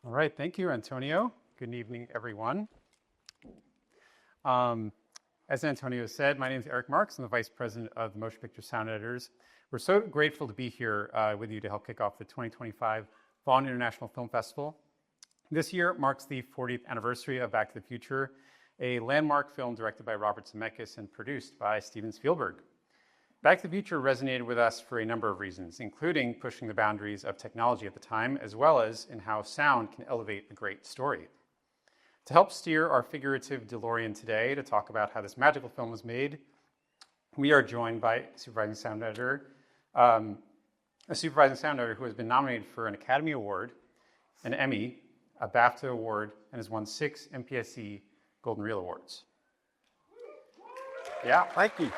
All right, thank you, Antonio. Good evening, everyone. As Antonio said, my name is Eric Marks. I'm the Vice President of the Motion Picture Sound Editors. We're so grateful to be here with you to help kick off the 2025 Vaughan International Film Festival. This year marks the 40th anniversary of Back to the Future, a landmark film directed by Robert Zemeckis and produced by Steven Spielberg. Back to the Future resonated with us for a number of reasons, including pushing the boundaries of technology at the time, as well as in how sound can elevate a great story. To help steer our figurative DeLorean today to talk about how this magical film was made, we are joined by a supervising sound editor who has been nominated for an Academy Award, an Emmy, a BAFTA Award, and has won 6 MPSE Golden Reel Awards. Yeah. Thank you.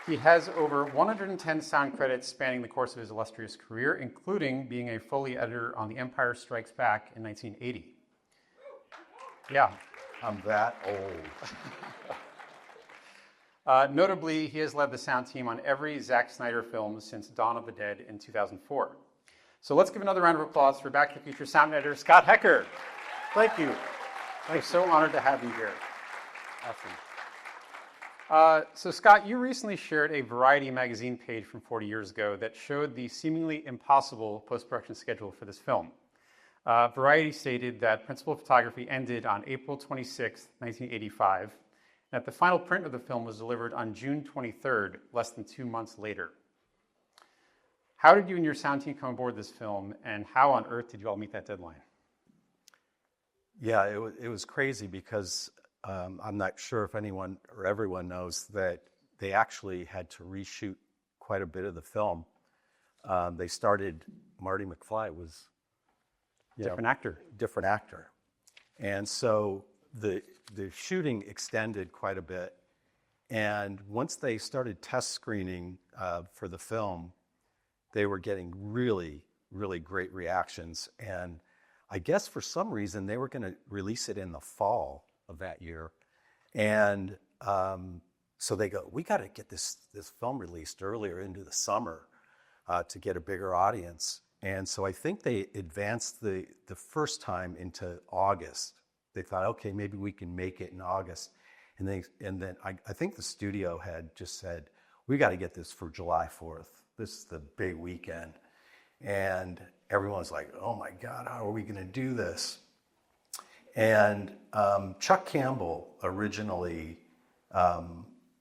He has over 110 sound credits spanning the course of his illustrious career, including being a Foley editor on The Empire Strikes Back in 1980. Yeah. I'm that old. Notably, he has led the sound team on every Zack Snyder film since Dawn of the Dead in 2004. So let's give another round of applause for Back to the Future sound editor, Scott Hecker. Thank you. We're so honored to have you here. Awesome. So Scott, you recently shared a Variety magazine page from 40 years ago that showed the seemingly impossible post-production schedule for this film. Variety stated that principal photography ended on April 26, 1985, and that the final print of the film was delivered on June 23rd, less than 2 months later. How did you and your sound team come aboard this film, and how on earth did you all meet that deadline? Yeah, it was crazy because I'm not sure if anyone or everyone knows that they actually had to reshoot quite a bit of the film. They started, Marty McFly was different actor. And so the shooting extended quite a bit. And once they started test screening for the film, they were getting really, really great reactions. And I guess for some reason, they were going to release it in the fall of that year. And so they go, we got to get this film released earlier into the summer to get a bigger audience. And so I think they advanced the first time into August. They thought, okay, maybe we can make it in August. And then I think the studio had just said, we got to get this for July 4th. This is the big weekend. And everyone's like, oh my God, how are we going to do this? And Chuck Campbell originally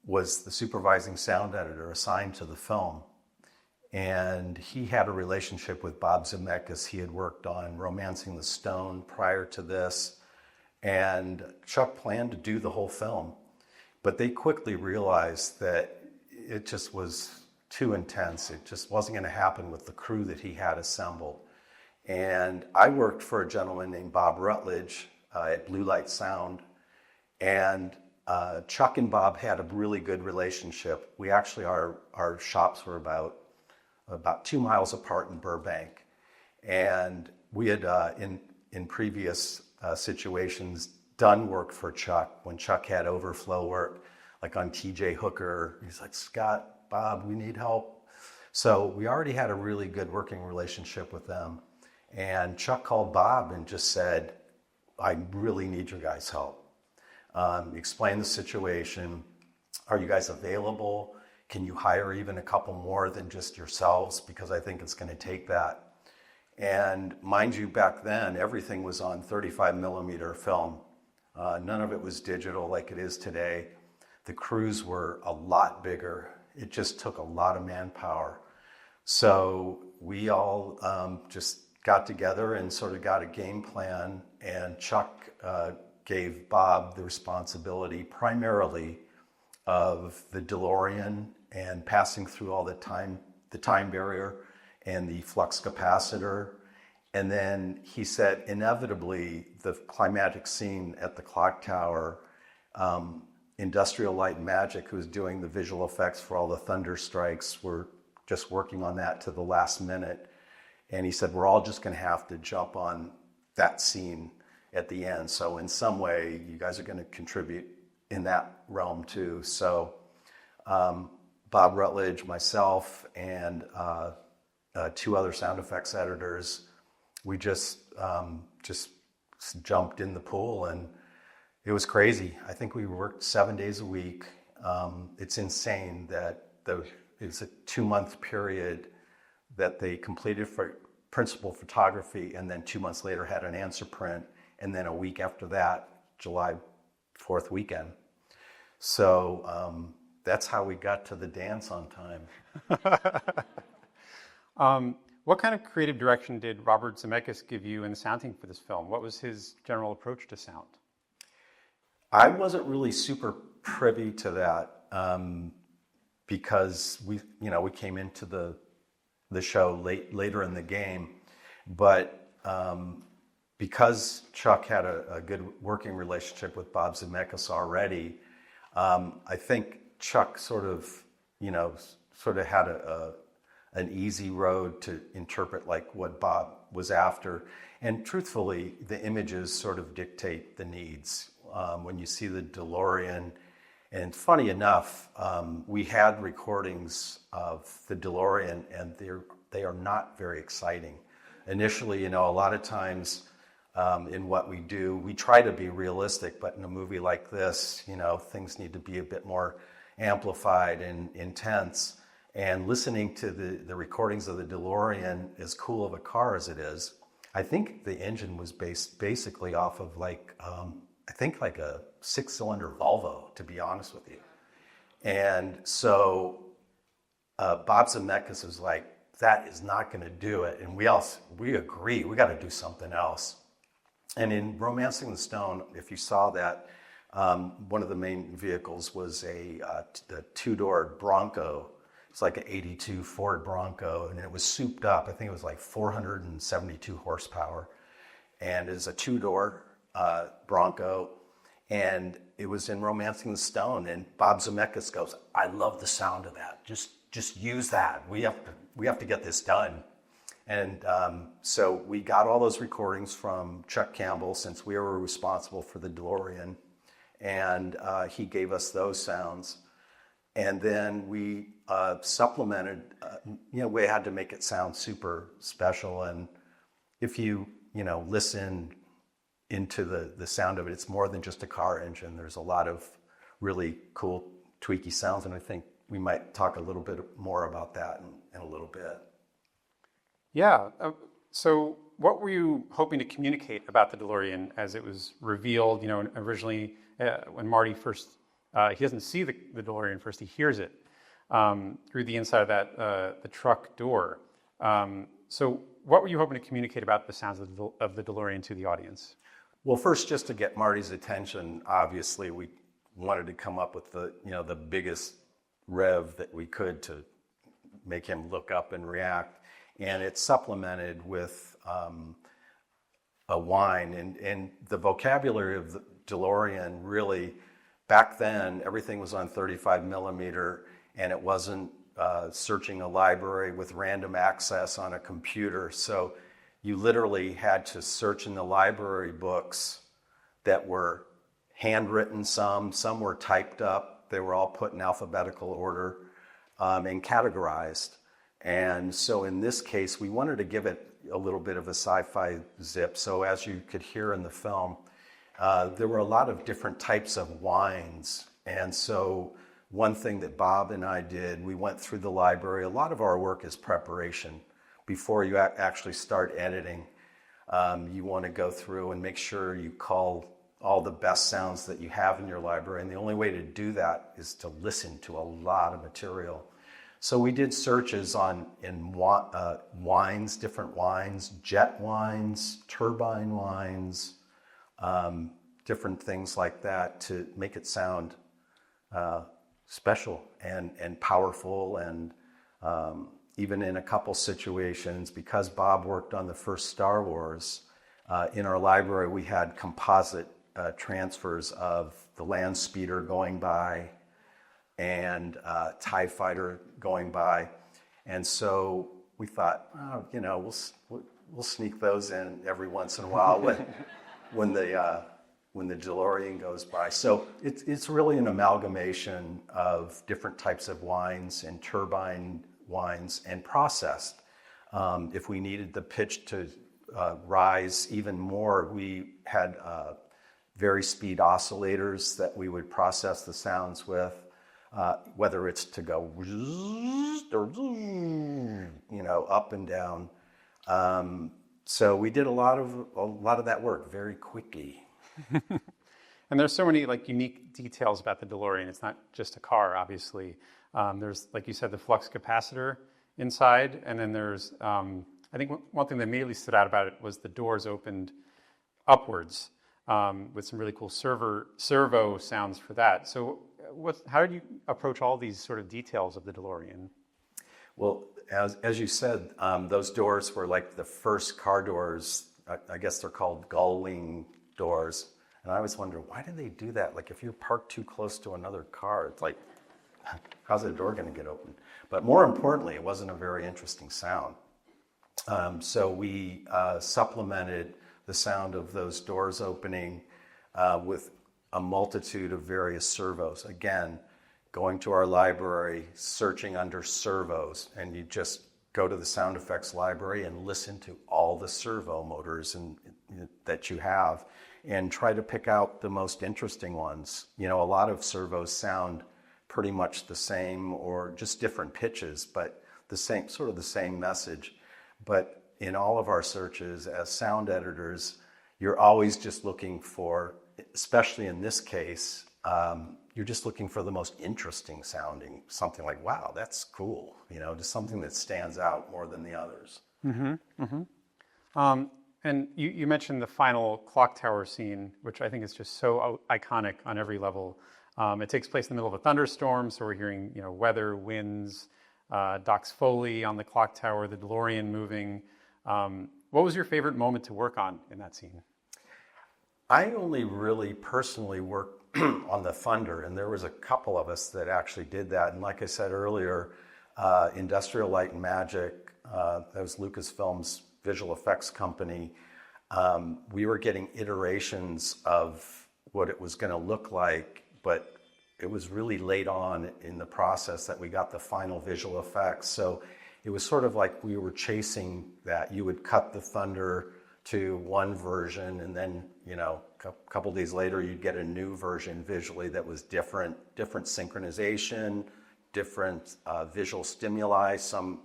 was the supervising sound editor assigned to the film. And he had a relationship with Bob Zemeckis. He had worked on Romancing the Stone prior to this. And Chuck planned to do the whole film. But they quickly realized that it just was too intense. It just wasn't going to happen with the crew that he had assembled. And I worked for a gentleman named Bob Rutledge at Blue Light Sound. And Chuck and Bob had a really good relationship. We actually, our shops were about 2 miles apart in Burbank. And we had, in previous situations, done work for Chuck when Chuck had overflow work, like on TJ Hooker. He's like, Scott, Bob, we need help. So we already had a really good working relationship with them. And Chuck called Bob and just said, I really need your guys' help. Explain the situation. Are you guys available? Can you hire even a couple more than just yourselves? Because I think it's going to take that. And mind you, back then, everything was on 35 millimeter film. None of it was digital like it is today. The crews were a lot bigger. It just took a lot of manpower. So we all just got together and sort of got a game plan, and Chuck gave Bob the responsibility primarily of the DeLorean and passing through all the time barrier and the flux capacitor. And then he said, inevitably, the climatic scene at the clock tower, Industrial Light and Magic, who's doing the visual effects for all the thunder strikes, were just working on that to the last minute. And he said, we're all just going to have to jump on that scene at the end. So in some way, you guys are going to contribute in that realm too. So Bob Rutledge, myself, and two other sound effects editors. We just jumped in the pool, and it was crazy. I think we worked 7 days a week. It's insane that it's a 2-month period that they completed for principal photography, and then 2 months later had an answer print, and then a week after that, July 4th weekend. So that's how we got to the dance on time. What kind of creative direction did Robert Zemeckis give you in the sounding for this film? What was his general approach to sound? I wasn't really super privy to that because we came into the show later in the game, but because Chuck had a good working relationship with Bob Zemeckis already, I think Chuck sort of had an easy road to interpret like what Bob was after. And truthfully, the images sort of dictate the needs. When you see the DeLorean, and funny enough, we had recordings of the DeLorean, and they are not very exciting. Initially, a lot of times in what we do, we try to be realistic, but in a movie like this, things need to be a bit more amplified and intense. And listening to the recordings of the DeLorean, as cool of a car as it is, I think the engine was based basically off of like a 6-cylinder Volvo, to be honest with you. And so Bob Zemeckis was like, that is not going to do it. And we agree, we got to do something else. And in Romancing the Stone, if you saw that, one of the main vehicles was the 2-door Bronco. It's like an 82 Ford Bronco, and it was souped up. I think it was like 472 horsepower. And it's a 2-door Bronco, and it was in Romancing the Stone. And Bob Zemeckis goes, I love the sound of that. Just use that. We have to get this done. And so we got all those recordings from Chuck Campbell, since we were responsible for the DeLorean, and he gave us those sounds. And then we supplemented, we had to make it sound super special. And if you listen into the sound of it, it's more than just a car engine. There's a lot of really cool, tweaky sounds, and I think we might talk a little bit more about that in a little bit. Yeah. So what were you hoping to communicate about the DeLorean as it was revealed? Originally when Marty first, he doesn't see the DeLorean first, he hears it through the inside of the truck door. So what were you hoping to communicate about the sounds of the DeLorean to the audience? Well, first, just to get Marty's attention, obviously we wanted to come up with the biggest rev that we could to make him look up and react. And it's supplemented with a whine. And the vocabulary of the DeLorean really, back then, everything was on 35 millimeter, and it wasn't searching a library with random access on a computer. So you literally had to search in the library books that were handwritten, some were typed up. They were all put in alphabetical order and categorized. And so in this case, we wanted to give it a little bit of a sci-fi zip. So as you could hear in the film, there were a lot of different types of whines. And so one thing that Bob and I did, we went through the library. A lot of our work is preparation. Before you actually start editing, you want to go through and make sure you call all the best sounds that you have in your library. And the only way to do that is to listen to a lot of material. So we did searches in whines, different whines, jet whines, turbine whines, different things like that to make it sound special and powerful. And even in a couple situations, because Bob worked on the first Star Wars, in our library we had composite transfers of the land speeder going by and TIE fighter going by. And so we thought, we'll sneak those in every once in a while when the DeLorean goes by. So it's really an amalgamation of different types of whines and turbine whines and processed. If we needed the pitch to rise even more, we had very speed oscillators that we would process the sounds with, whether it's to go up and down. So we did a lot of that work very quickly. And there's so many like unique details about the DeLorean. It's not just a car, obviously. There's, like you said, the flux capacitor inside, and then there's, I think one thing that immediately stood out about it was the doors opened upwards with some really cool servo sounds for that. So how did you approach all these sort of details of the DeLorean? Well, as you said, those doors were like the first car doors. I guess they're called gull wing doors. And I always wonder, why do they do that? Like if you're parked too close to another car, it's like, how's the door going to get open? But more importantly, it wasn't a very interesting sound. So we supplemented the sound of those doors opening with a multitude of various servos. Again, going to our library, searching under servos, and you just go to the sound effects library and listen to all the servo motors that you have, and try to pick out the most interesting ones. A lot of servos sound pretty much the same or just different pitches, but the same message. But in all of our searches as sound editors, you're always just looking for, especially in this case, you're just looking for the most interesting sounding, something like, wow, that's cool, just something that stands out more than the others. Mm-hmm, mm-hmm. And you mentioned the final clock tower scene, which I think is just so iconic on every level. It takes place in the middle of a thunderstorm, so we're hearing weather, winds, Doc's Foley on the clock tower, the DeLorean moving. What was your favorite moment to work on in that scene? I only really personally worked on the thunder, and there was a couple of us that actually did that. And like I said earlier, Industrial Light and Magic, that was Lucasfilm's visual effects company, we were getting iterations of what it was going to look like, but it was really late on in the process that we got the final visual effects. So it was sort of like we were chasing that. You would cut the thunder to one version, and then a couple days later you'd get a new version visually that was different synchronization, different visual stimuli. Some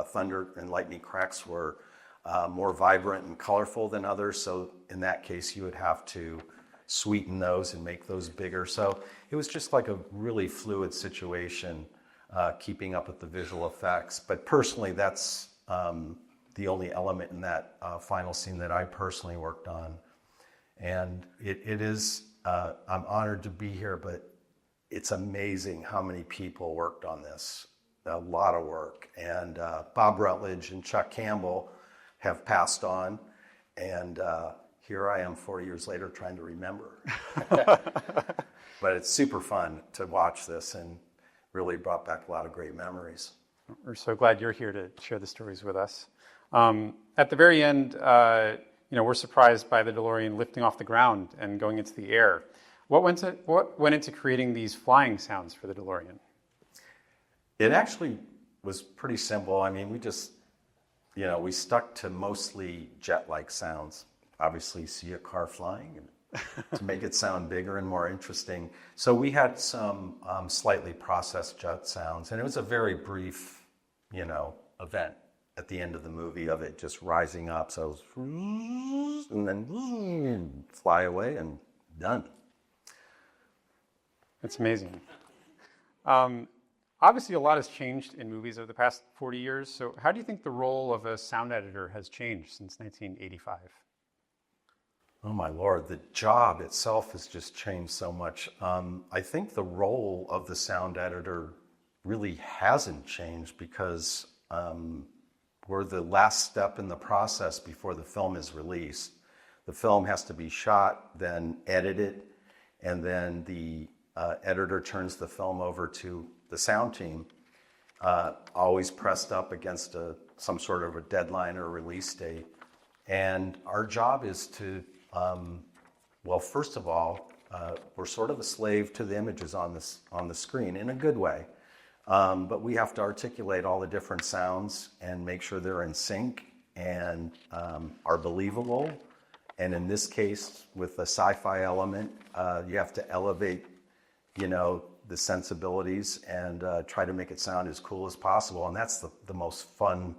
thunder and lightning cracks were more vibrant and colorful than others, so in that case you would have to sweeten those and make those bigger. So it was just like a really fluid situation, keeping up with the visual effects. But personally, that's the only element in that final scene that I personally worked on. And it is, I'm honored to be here, but it's amazing how many people worked on this. A lot of work. And Bob Rutledge and Chuck Campbell have passed on, and here I am 40 years later trying to remember. But it's super fun to watch this, and really brought back a lot of great memories. We're so glad you're here to share the stories with us. At the very end, we're surprised by the DeLorean lifting off the ground and going into the air. What went into creating these flying sounds for the DeLorean? It actually was pretty simple. I mean, we just, we stuck to mostly jet-like sounds. Obviously, see a car flying, and to make it sound bigger and more interesting. So we had some slightly processed jet sounds, and it was a very brief, event at the end of the movie of it just rising up. So it was, and then fly away and done. That's amazing. Obviously, a lot has changed in movies over the past 40 years. So how do you think the role of a sound editor has changed since 1985? Oh my Lord, the job itself has just changed so much. I think the role of the sound editor really hasn't changed because we're the last step in the process before the film is released. The film has to be shot, then edited, and then the editor turns the film over to the sound team, always pressed up against some sort of a deadline or release date. And our job is to, first of all, we're sort of a slave to the images on the screen in a good way. But we have to articulate all the different sounds and make sure they're in sync and are believable. And in this case, with the sci-fi element, you have to elevate, the sensibilities and try to make it sound as cool as possible. And that's the most fun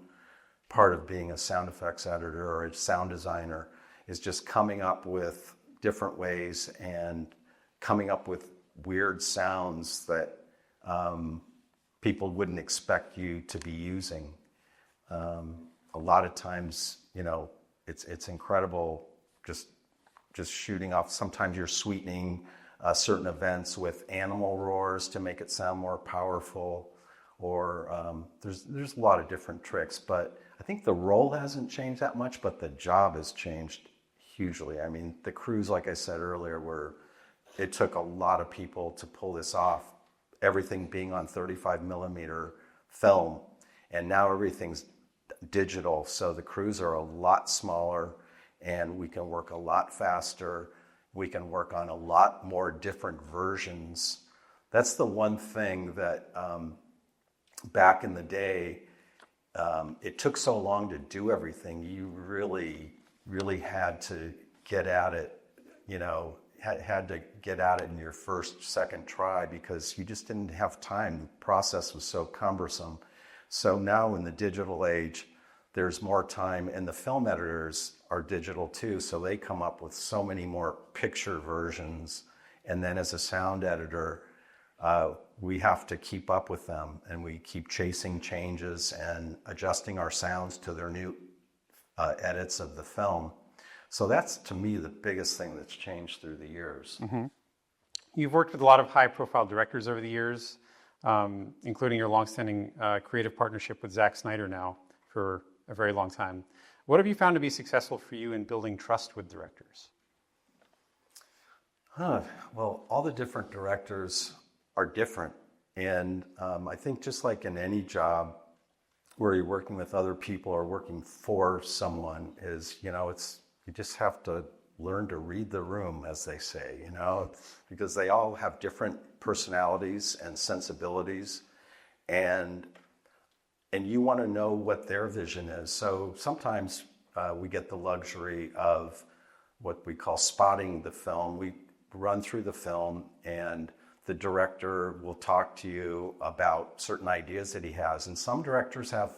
part of being a sound effects editor or a sound designer, is just coming up with different ways and coming up with weird sounds that people wouldn't expect you to be using. A lot of times, it's incredible just shooting off. Sometimes you're sweetening certain events with animal roars to make it sound more powerful, or there's a lot of different tricks. But I think the role hasn't changed that much, but the job has changed hugely. I mean, the crews, like I said earlier, it took a lot of people to pull this off. Everything being on 35 millimeter film, and now everything's digital, so the crews are a lot smaller and we can work a lot faster. We can work on a lot more different versions. That's the one thing that back in the day, it took so long to do everything. You really had to get at it, had to get at it in your second try, because you just didn't have time. The process was so cumbersome. So now in the digital age, there's more time, and the film editors are digital too, so they come up with so many more picture versions. And then as a sound editor, we have to keep up with them, and we keep chasing changes and adjusting our sounds to their new edits of the film. So that's, to me, the biggest thing that's changed through the years. Mm-hmm. You've worked with a lot of high-profile directors over the years, including your longstanding creative partnership with Zack Snyder now for a very long time. What have you found to be successful for you in building trust with directors? Well, all the different directors are different. And I think just like in any job where you're working with other people or working for someone, is, you just have to learn to read the room, as they say, because they all have different personalities and sensibilities, and you want to know what their vision is. So sometimes we get the luxury of what we call spotting the film. We run through the film, and the director will talk to you about certain ideas that he has. And some directors have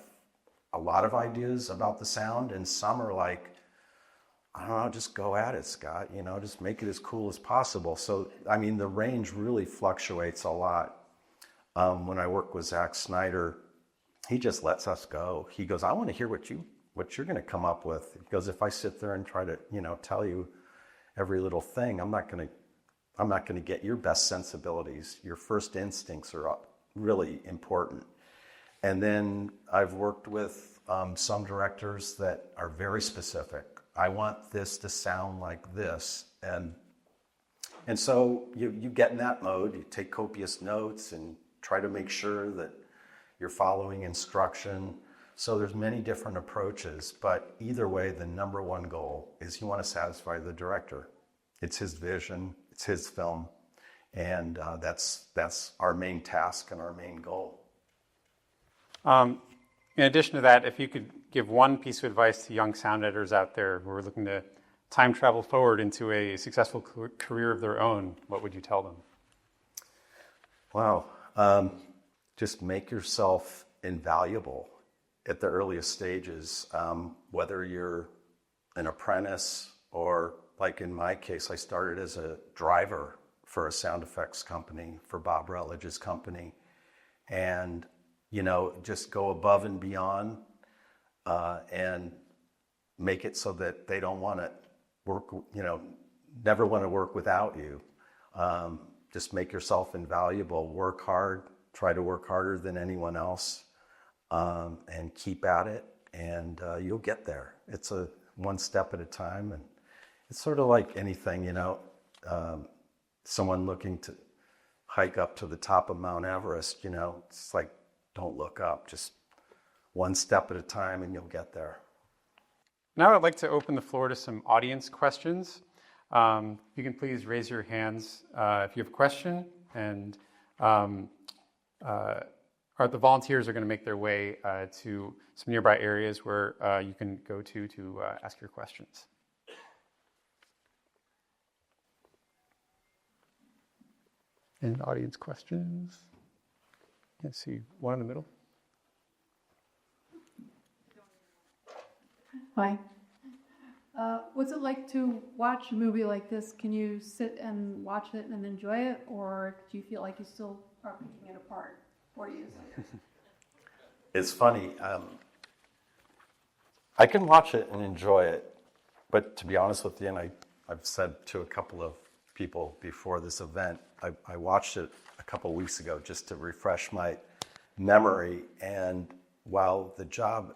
a lot of ideas about the sound, and some are like, I don't know, just go at it, Scott, just make it as cool as possible. So, I mean, the range really fluctuates a lot. When I work with Zack Snyder, he just lets us go. He goes, I want to hear what you're going to come up with. He goes, if I sit there and try to, tell you every little thing, I'm not going to get your best sensibilities. Your first instincts are really important. And then I've worked with some directors that are very specific. I want this to sound like this. And so you get in that mode, you take copious notes and try to make sure that you're following instruction. So there's many different approaches, but either way, the number one goal is you want to satisfy the director. It's his vision, it's his film, and that's our main task and our main goal. In addition to that, if you could give one piece of advice to young sound editors out there who are looking to time travel forward into a successful career of their own, what would you tell them? Wow. Just make yourself invaluable at the earliest stages, whether you're an apprentice or, like in my case, I started as a driver for a sound effects company, for Bob Rutledge's company, and just go above and beyond and make it so that they don't want to work, never want to work without you. Just make yourself invaluable, work hard, try to work harder than anyone else, and keep at it, and you'll get there. It's a one step at a time, and it's sort of like anything, someone looking to hike up to the top of Mount Everest, it's like, don't look up, just one step at a time and you'll get there. Now I'd like to open the floor to some audience questions. You can please raise your hands if you have a question, and The volunteers are going to make their way to some nearby areas where you can go to ask your questions. Any audience questions? I see one in the middle. Hi. What's it like to watch a movie like this? Can you sit and watch it and enjoy it, or do you feel like you still are picking it apart 40 years later? It's funny. I can watch it and enjoy it, but to be honest with you, and I've said to a couple of people before this event, I watched it a couple of weeks ago just to refresh my memory, and while the job,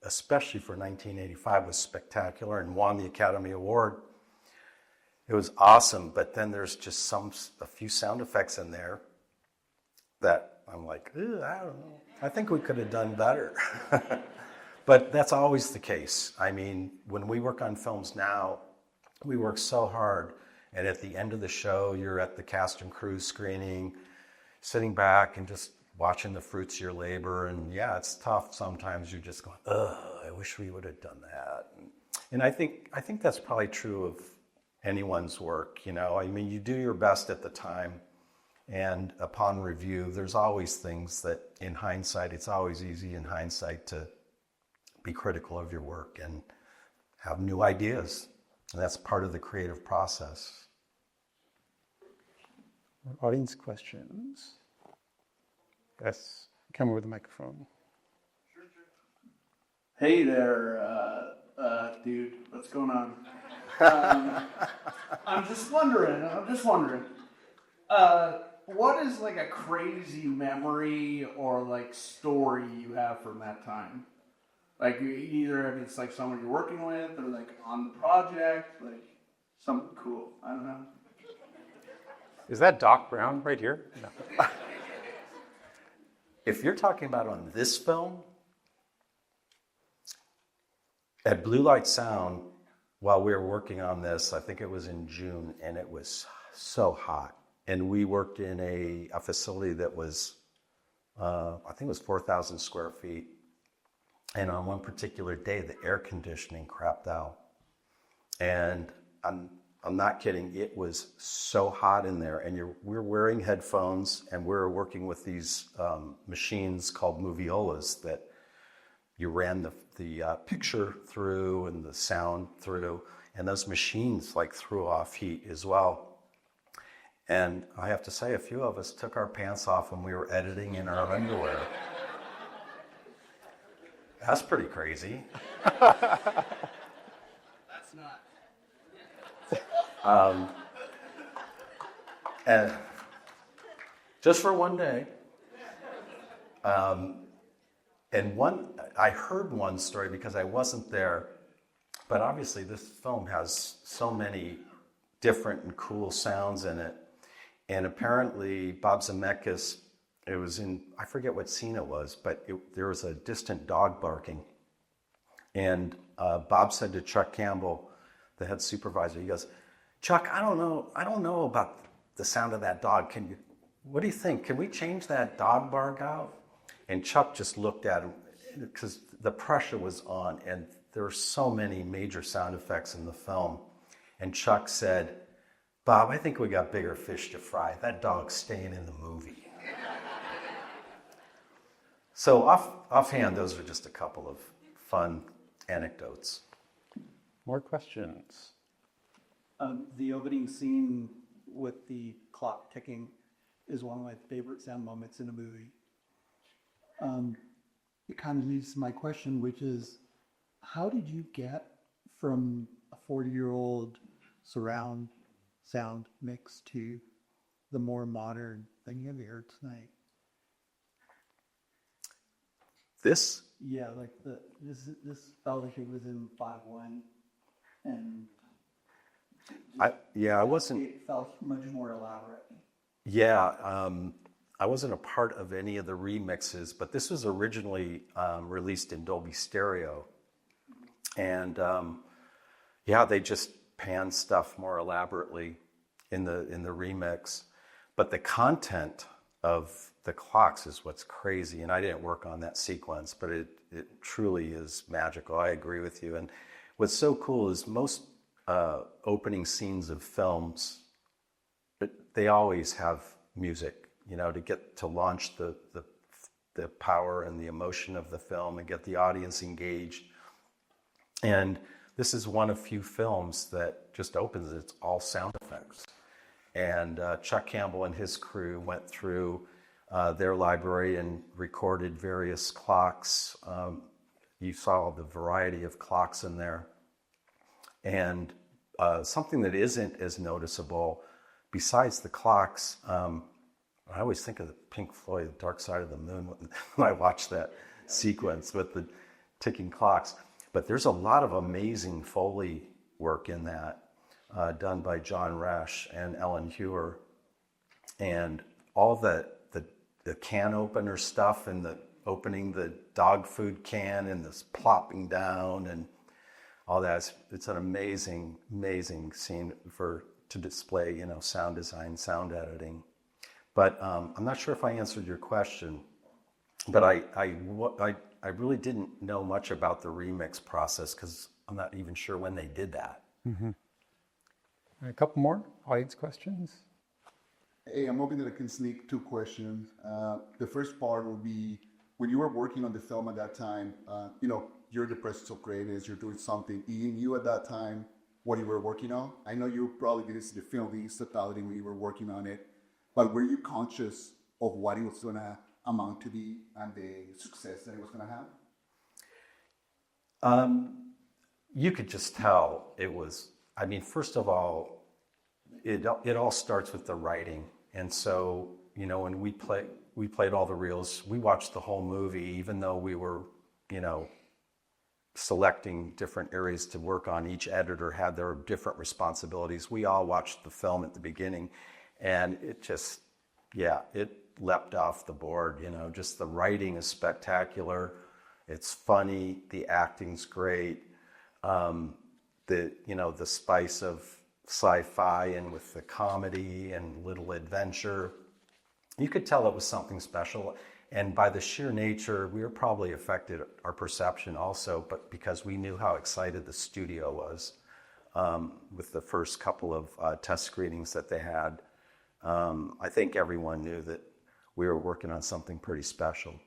especially for 1985, was spectacular and won the Academy Award, it was awesome, but then there's just a few sound effects in there that I'm like, I don't know. I think we could have done better. But that's always the case. I mean, when we work on films now, we work so hard, and at the end of the show, you're at the cast and crew screening, sitting back and just watching the fruits of your labor, and yeah, it's tough. Sometimes you're just going, I wish we would have done that. And I think that's probably true of anyone's work, you know. I mean, you do your best at the time, and upon review, there's always things that in hindsight, it's always easy in hindsight to be critical of your work and have new ideas. And that's part of the creative process. Audience questions? Yes, come with the microphone. Hey there, dude. What's going on? I'm just wondering. What is like a crazy memory or like story you have from that time? Like either if it's like someone you're working with or like on the project, like something cool. I don't know. Is that Doc Brown right here? No. If you're talking about on this film, at Blue Light Sound, while we were working on this, I think it was in June, and it was so hot. And we worked in a facility that was, I think it was 4,000 square feet. And on one particular day, the air conditioning crapped out. And I'm not kidding, it was so hot in there. And we're wearing headphones, and we're working with these machines called moviolas that you ran the picture through and the sound through. And those machines like threw off heat as well. And I have to say, a few of us took our pants off when we were editing in our underwear. That's pretty crazy. That's not. And just for one day. And I heard one story because I wasn't there, but obviously this film has so many different and cool sounds in it. And apparently Bob Zemeckis, it was in, I forget what scene it was, but there was a distant dog barking. And Bob said to Chuck Campbell, the head supervisor, he goes, Chuck, I don't know about the sound of that dog. What do you think? Can we change that dog bark out? And Chuck just looked at him because the pressure was on, and there were so many major sound effects in the film. And Chuck said, Bob, I think we got bigger fish to fry. That dog's staying in the movie. So offhand, those are just a couple of fun anecdotes. More questions? The opening scene with the clock ticking is one of my favorite sound moments in a movie. It kind of leads to my question, which is, how did you get from a 40-year-old surround sound mix to the more modern thing you have here tonight? This? Yeah, like this felt like it was in 5.1, and I wasn't. It felt much more elaborate. Yeah, I wasn't a part of any of the remixes, but this was originally released in Dolby Stereo, and they just panned stuff more elaborately in the remix. But the content of the clocks is what's crazy. And I didn't work on that sequence, but it truly is magical. I agree with you. And what's so cool is most opening scenes of films, they always have music, to get to launch the power and the emotion of the film and get the audience engaged. And this is one of few films that just opens, it's all sound effects. And Chuck Campbell and his crew went through their library and recorded various clocks. You saw the variety of clocks in there. And something that isn't as noticeable, besides the clocks, I always think of the Pink Floyd, Dark Side of the Moon, when I watch that sequence with the ticking clocks. But there's a lot of amazing Foley work in that, done by John Resch and Ellen Hewer. And all the can opener stuff and the opening the dog food can and this plopping down and all that. It's an amazing, amazing scene to display, sound design, sound editing. But I'm not sure if I answered your question, but I really didn't know much about the remix process because I'm not even sure when they did that. Mm-hmm. A couple more audience questions. Hey, I'm hoping that I can sneak two questions. The first part will be, when you were working on the film at that time, you're the presence of greatness, you're doing something. Ian, you at that time, what you were working on? I know you probably didn't see the film, the totality when you were working on it, but were you conscious of what it was going to amount to be and the success that it was going to have? You could just tell it was, first of all, it all starts with the writing. And so, when we played all the reels, we watched the whole movie, even though we were, selecting different areas to work on. Each editor had their different responsibilities. We all watched the film at the beginning, and it just, it leapt off the board. Just the writing is spectacular. It's funny. The acting's great. The spice of sci-fi and with the comedy and little adventure. You could tell it was something special. And by the sheer nature, we were probably affected our perception also, but because we knew how excited the studio was with the first couple of test screenings that they had. I think everyone knew that we were working on something pretty special.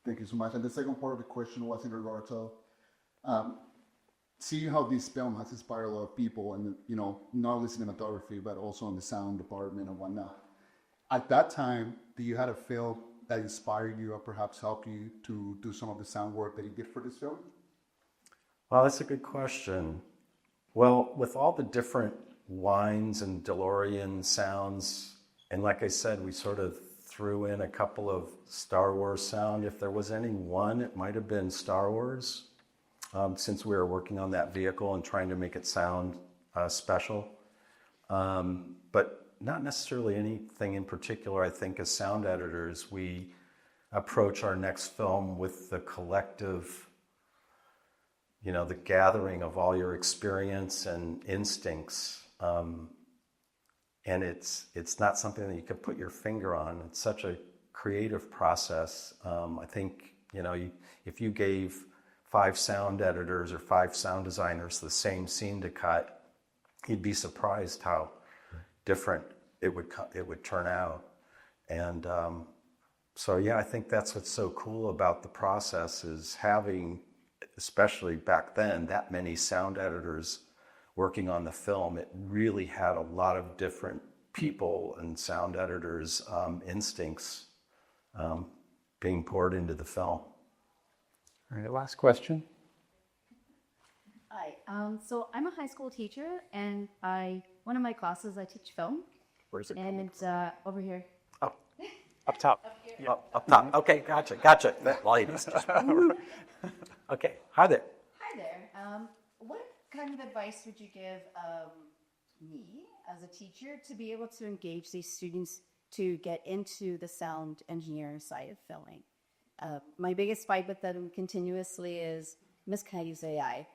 Thank you so much. And the second part of the question was in regard to seeing how this film has inspired a lot of people, and not only cinematography, but also in the sound department and whatnot. At that time, do you have a film that inspired you or perhaps helped you to do some of the sound work that you did for this film? Well, that's a good question. Well, with all the different whines and DeLorean sounds, and like I said, we sort of threw in a couple of Star Wars sound. If there was any one, it might have been Star Wars, since we were working on that vehicle and trying to make it sound special. But not necessarily anything in particular. I think as sound editors, we approach our next film with the collective, the gathering of all your experience and instincts. And it's not something that you could put your finger on. It's such a creative process. I think, if you gave 5 sound editors or 5 sound designers the same scene to cut, you'd be surprised how different it would turn out. And I think that's what's so cool about the process is having, especially back then, that many sound editors working on the film. It really had a lot of different people and sound editors' instincts being poured into the film. All right, last question. Hi. So I'm a high school teacher, and one of my classes I teach film. Where's it? And it's over here. Up top. Up top. Okay, gotcha. That light is just... Okay, hi there. Hi there. What kind of advice would you give me as a teacher to be able to engage these students to get into the sound engineering side of filming? My biggest fight with them continuously is, Miss, can I use AI?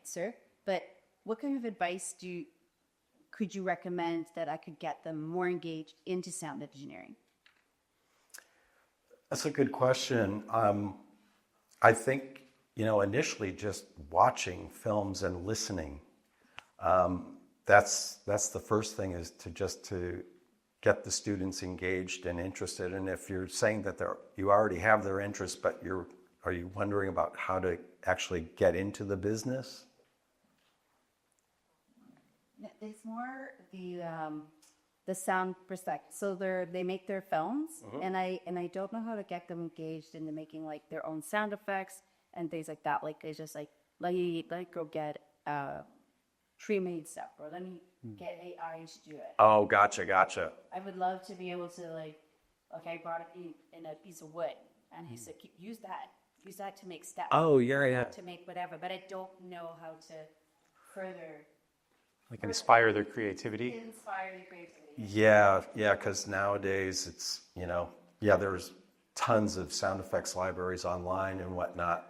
Sir, but what kind of advice do could you recommend that I could get them more engaged into sound engineering? That's a good question. I think, initially just watching films and listening. That's the first thing, is to get the students engaged and interested. And if you're saying that you already have their interest, but are you wondering about how to actually get into the business? It's more the sound perspective. So they make their films, and I don't know how to get them engaged into making like their own sound effects and things like that. Like it's just like let me go get pre-made stuff, or let me get AI to do it. Oh, gotcha. I would love to be able to like I brought it in a piece of wood, and he said use that to make steps. Oh, yeah. To make whatever, but I don't know how to further. Like inspire their creativity. Inspire the creativity. Yeah, because nowadays it's, there's tons of sound effects libraries online and whatnot.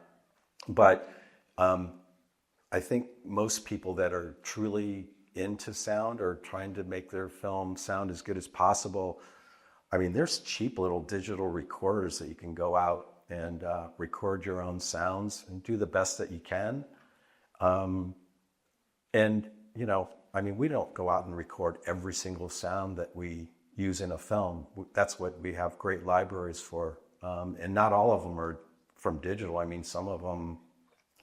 But I think most people that are truly into sound or trying to make their film sound as good as possible, I mean, there's cheap little digital recorders that you can go out and record your own sounds and do the best that you can. And we don't go out and record every single sound that we use in a film. That's what we have great libraries for. And not all of them are from digital. I mean, some of them,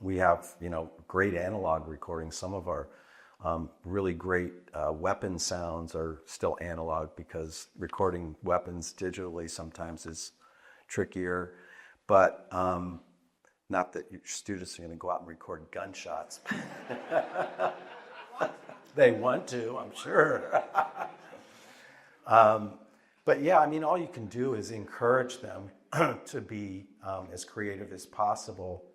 we have, great analog recordings. Some of our really great weapon sounds are still analog, because recording weapons digitally sometimes is trickier. But not that your students are going to go out and record gunshots. They want to, I'm sure. But yeah, all you can do is encourage them to be as creative as possible.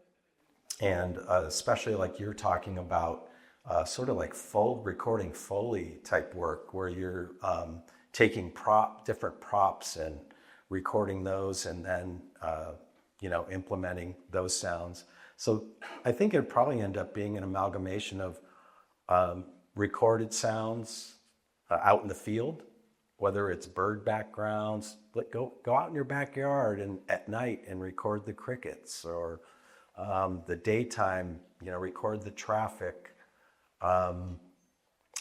And especially like you're talking about, sort of like recording Foley type work, where you're taking different props and recording those, and then implementing those sounds. So I think it'd probably end up being an amalgamation of recorded sounds out in the field, whether it's bird backgrounds. Go out in your backyard and at night and record the crickets, or the daytime, record the traffic, and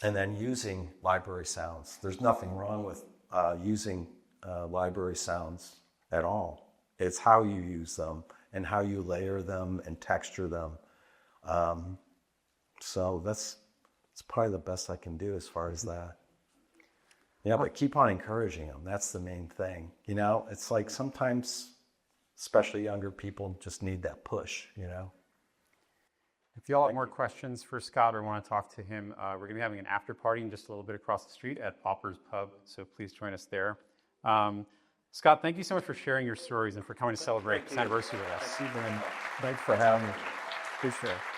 then using library sounds. There's nothing wrong with using library sounds at all. It's how you use them and how you layer them and texture them. So it's probably the best I can do as far as that. Yeah, but keep on encouraging them. That's the main thing. It's like sometimes, especially younger people, just need that push, If y'all have more questions for Scott or want to talk to him, we're going to be having an after party in just a little bit across the street at Pauper's Pub, so please join us there. Scott, thank you so much for sharing your stories and for coming to celebrate this anniversary with us. Thanks for having me. Appreciate it.